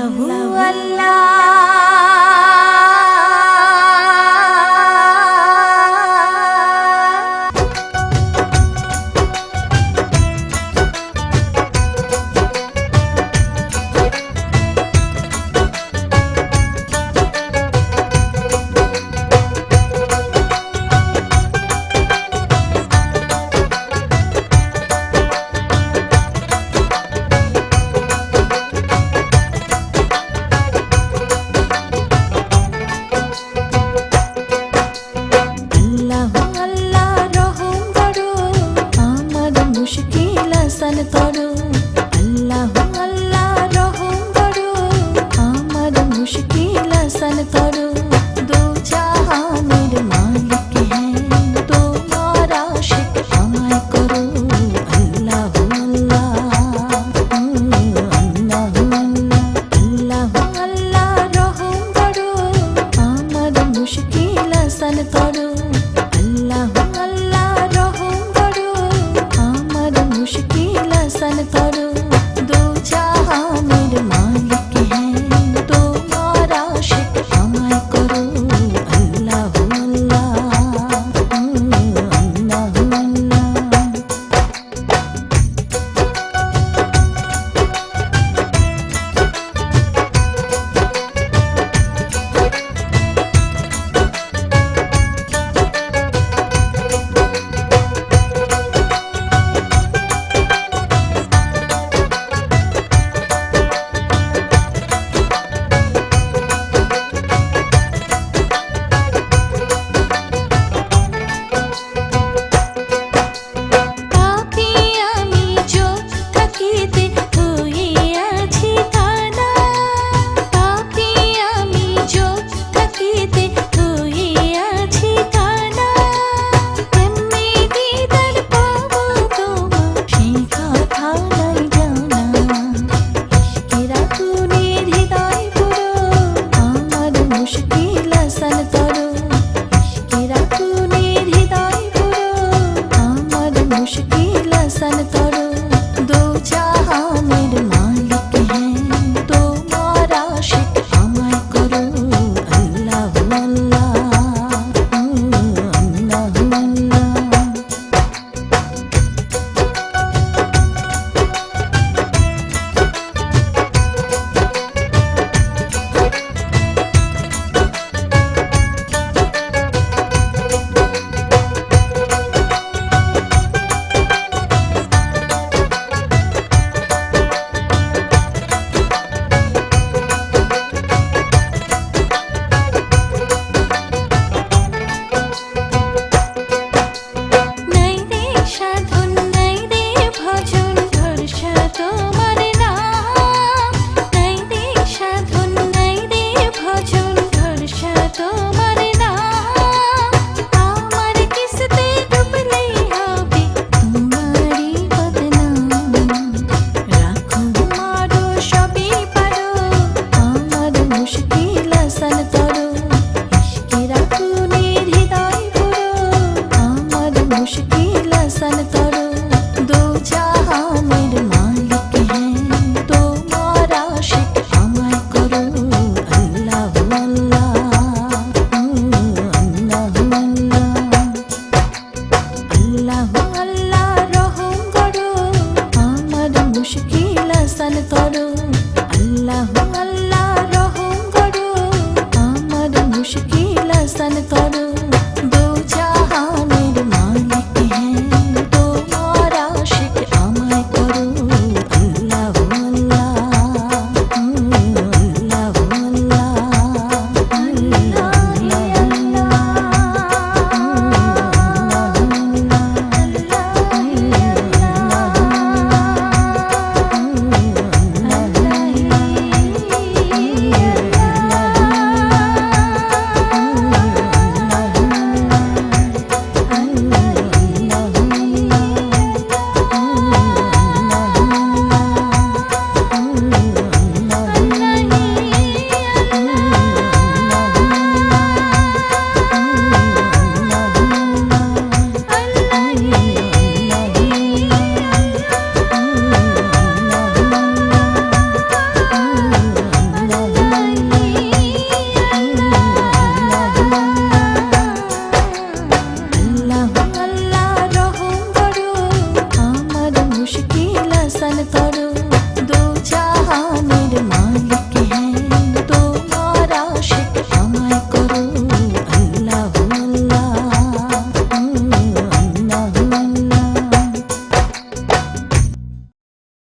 আল্লাহু আল্লাহ তরু আল্লাহু আল্লাহ রহম করো আমার মুশকিল আসান করো দো জাহানের মালিক হ্যাঁ তোমার আশিক আমায় করো আল্লাহু আল্লাহ আল্লাহু আল্লাহ আল্লাহ রহম করো আমার মুশকিল আসান করো আল্লাহু আল্লাহ রহম করো আমার মুশকিল আসান করো দো জাহানের মালিক হ্যাঁ তোমার আশিক আমায় করো আল্লাহু আল্লাহ আল্লাহু আল্লাহ মুশকিল আসান করো ইশকের আগুনের হৃদয় পুরো আমার মুশকিল আসান করো দো জাহানের মালিক হ্যাঁ তোমার আশিক আমায় করো আল্লাহু আল্লাহ আল্লাহু আল্লাহ মুশকিল আসান করো ইশকের আগুনের হৃদয় পুরো আমার মুশকিল আসান করো দো জাহানের মালিক হ্যাঁ তোমার আশিক আমায় করো আল্লাহু আল্লাহ আল্লাহু আল্লাহ আল্লাহু আল্লাহ রহম করো আমার মুশকিল আসান করো আল্লাহু আল্লাহ রহম করো আমার মুশকিল আসান করো